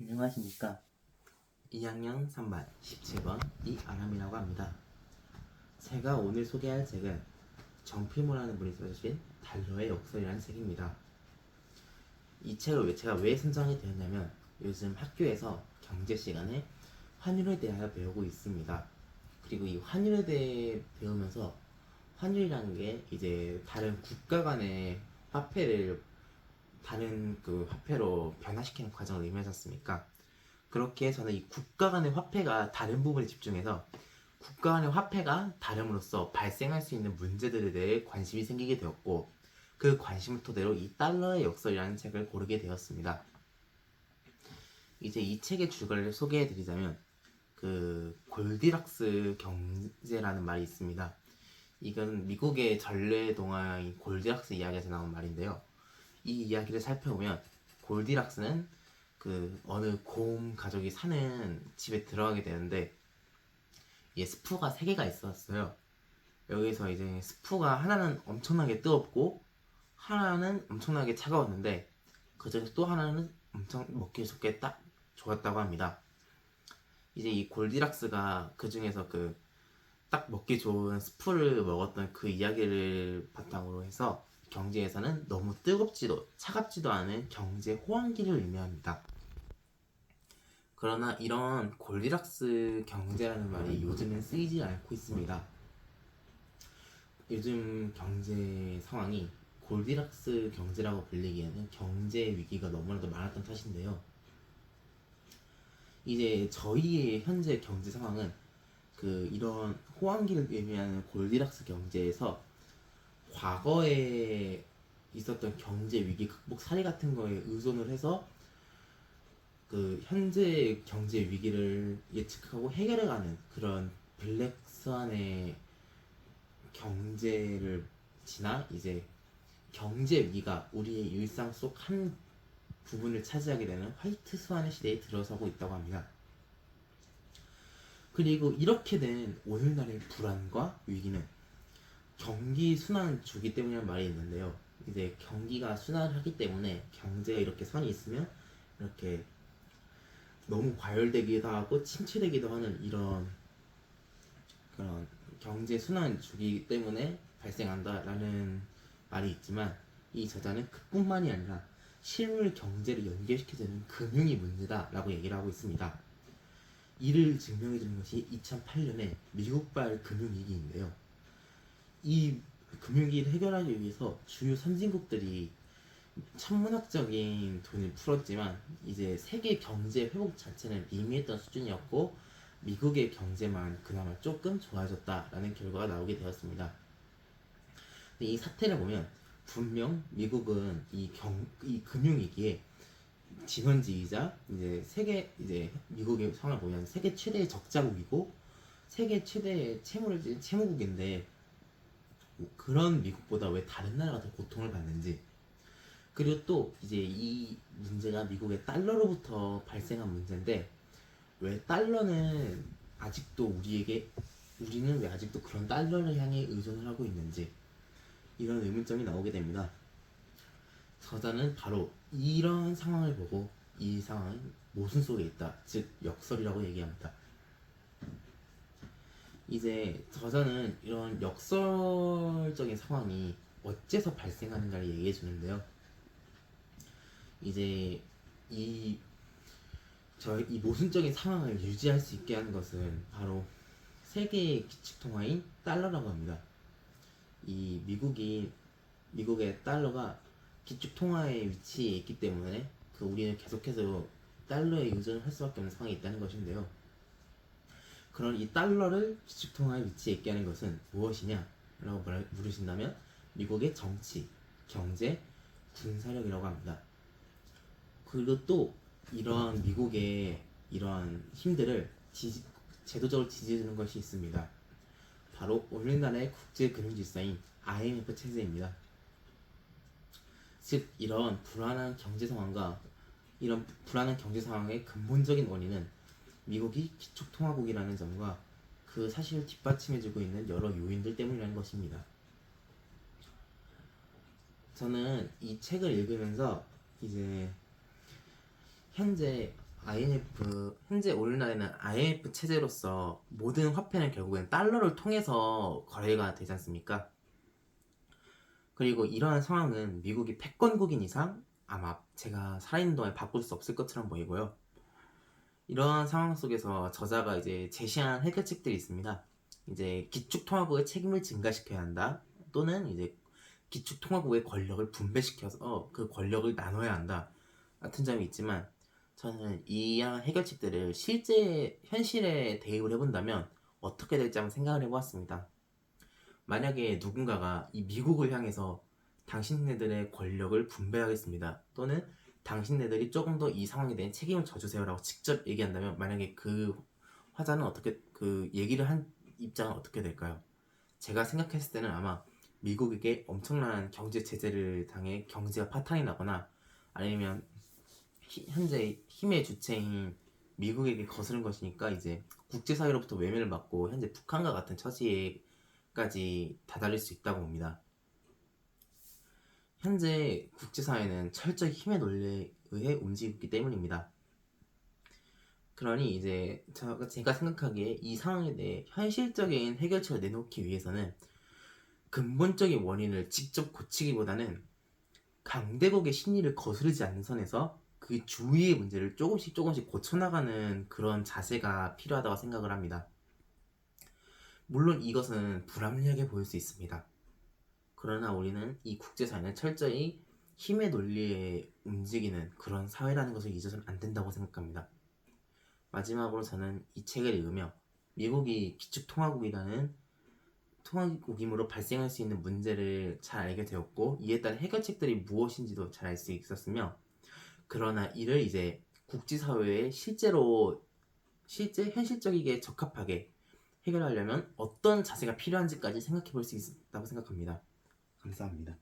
안녕하십니까. 2학년 3반 17번 이아람이라고 합니다. 제가 오늘 소개할 책은 정필모라는 분이 써주신 달러의 역설이라는 책입니다. 이 책을 제가 왜 선정이 되었냐면 요즘 학교에서 경제 시간에 환율에 대하여 배우고 있습니다. 그리고 이 환율에 대해 배우면서 환율이라는 게 이제 다른 국가 간의 화폐를 다른 그 화폐로 변화시키는 과정을 의미하지 않습니까? 그렇게 저는 이 국가 간의 화폐가 다른 부분에 집중해서 국가 간의 화폐가 다름으로써 발생할 수 있는 문제들에 대해 관심이 생기게 되었고, 그 관심을 토대로 이 달러의 역설이라는 책을 고르게 되었습니다. 이제 이 책의 주제를 소개해 드리자면 그 골디락스 경제라는 말이 있습니다. 이건 미국의 전래 동화인 골디락스 이야기에서 나온 말인데요. 이 이야기를 살펴보면 골디락스는 그 어느 곰 가족이 사는 집에 들어가게 되는데, 이게 스프가 3개가 있었어요. 여기서 이제 스프가 하나는 엄청나게 뜨겁고 하나는 엄청나게 차가웠는데, 그 중에서 또 하나는 엄청 먹기 좋게 딱 좋았다고 합니다. 이제 이 골디락스가 그 중에서 그 딱 먹기 좋은 스프를 먹었던 그 이야기를 바탕으로 해서 경제에서는 너무 뜨겁지도 차갑지도 않은 경제 호황기를 의미합니다. 그러나 이런 골디락스 경제라는 말이 요즘은 쓰이지 않고 있습니다. 요즘 경제 상황이 골디락스 경제라고 불리기에는 경제 위기가 너무나도 많았던 탓인데요. 이제 저희의 현재 경제 상황은 그 이런 호황기를 의미하는 골디락스 경제에서 과거에 있었던 경제 위기 극복 사례 같은 거에 의존을 해서 그 현재 경제 위기를 예측하고 해결해가는 그런 블랙스완의 경제를 지나 이제 경제 위기가 우리의 일상 속 한 부분을 차지하게 되는 화이트 스완의 시대에 들어서고 있다고 합니다. 그리고 이렇게 된 오늘날의 불안과 위기는 경기 순환 주기 때문이라는 말이 있는데요. 이제 경기가 순환을 하기 때문에 경제가 이렇게 선이 있으면 이렇게 너무 과열되기도 하고 침체되기도 하는 이런 그런 경제 순환 주기 때문에 발생한다라는 말이 있지만, 이 저자는 그뿐만이 아니라 실물 경제를 연결시켜주는 금융이 문제다라고 얘기를 하고 있습니다. 이를 증명해주는 것이 2008년에 미국발 금융위기인데요. 이 금융위기를 해결하기 위해서 주요 선진국들이 천문학적인 돈을 풀었지만 이제 세계 경제 회복 자체는 미미했던 수준이었고, 미국의 경제만 그나마 조금 좋아졌다라는 결과가 나오게 되었습니다. 근데 이 사태를 보면 분명 미국은 이 금융위기에 진원지이자 이제 세계 이제 미국의 상황을 보면 세계 최대의 적자국이고 세계 최대의 채무국인데, 그런 미국보다 왜 다른 나라가 더 고통을 받는지, 그리고 또 이제 이 문제가 미국의 달러로부터 발생한 문제인데, 왜 달러는 아직도 우리는 왜 아직도 그런 달러를 향해 의존을 하고 있는지, 이런 의문점이 나오게 됩니다. 저자는 바로 이런 상황을 보고 이 상황은 모순 속에 있다, 즉 역설이라고 얘기합니다. 이제 저자는 이런 역설적인 상황이 어째서 발생하는가를 얘기해 주는데요. 이제 이 이 모순적인 상황을 유지할 수 있게 하는 것은 바로 세계의 기축통화인 달러라고 합니다. 이 미국의 달러가 기축통화의 위치에 있기 때문에 그 우리는 계속해서 달러에 의존을 할 수밖에 없는 상황이 있다는 것인데요. 그런 이 달러를 기축통화의 위치에 있게 하는 것은 무엇이냐? 라고 물으신다면 미국의 정치, 경제, 군사력이라고 합니다. 그리고 또 이런 미국의 이런 힘들을 제도적으로 지지해주는 것이 있습니다. 바로 오늘날의 국제금융질서인 IMF 체제입니다. 즉 이런 불안한 경제 상황과 이런 불안한 경제 상황의 근본적인 원인은 미국이 기축통화국이라는 점과 그 사실을 뒷받침해주고 있는 여러 요인들 때문이라는 것입니다. 저는 이 책을 읽으면서 이제 현재 IMF 현재 오늘날에는 IMF 체제로서 모든 화폐는 결국엔 달러를 통해서 거래가 되지 않습니까? 그리고 이러한 상황은 미국이 패권국인 이상 아마 제가 살아있는 동안 바꿀 수 없을 것처럼 보이고요. 이러한 상황 속에서 저자가 이제 제시한 해결책들이 있습니다. 이제 기축통화국의 책임을 증가시켜야 한다. 또는 이제 기축통화국의 권력을 분배시켜서 그 권력을 나눠야 한다. 같은 점이 있지만 저는 이러한 해결책들을 실제 현실에 대입을 해본다면 어떻게 될지 한번 생각을 해보았습니다. 만약에 누군가가 이 미국을 향해서 당신네들의 권력을 분배하겠습니다. 또는 당신네들이 조금 더 이 상황에 대한 책임을 져주세요라고 직접 얘기한다면 만약에 그 화자는 어떻게 그 얘기를 한 입장은 어떻게 될까요? 제가 생각했을 때는 아마 미국에게 엄청난 경제 제재를 당해 경제가 파탄이 나거나 아니면 현재 힘의 주체인 미국에게 거스른 것이니까 이제 국제사회로부터 외면을 받고 현재 북한과 같은 처지까지 다다를 수 있다고 봅니다. 현재 국제사회는 철저히 힘의 논리에 의해 움직이기 때문입니다. 그러니 이제 제가 생각하기에 이 상황에 대해 현실적인 해결책을 내놓기 위해서는 근본적인 원인을 직접 고치기보다는 강대국의 심리를 거스르지 않는 선에서 그 주위의 문제를 조금씩 고쳐나가는 그런 자세가 필요하다고 생각을 합니다. 물론 이것은 불합리하게 보일 수 있습니다. 그러나 우리는 이 국제사회는 철저히 힘의 논리에 움직이는 그런 사회라는 것을 잊어서는 안 된다고 생각합니다. 마지막으로 저는 이 책을 읽으며 미국이 기축통화국이라는 통화국이므로 발생할 수 있는 문제를 잘 알게 되었고 이에 따른 해결책들이 무엇인지도 잘 알 수 있었으며 그러나 이를 이제 국제사회에 실제 현실적이게 적합하게 해결하려면 어떤 자세가 필요한지까지 생각해 볼 수 있다고 생각합니다. 감사합니다.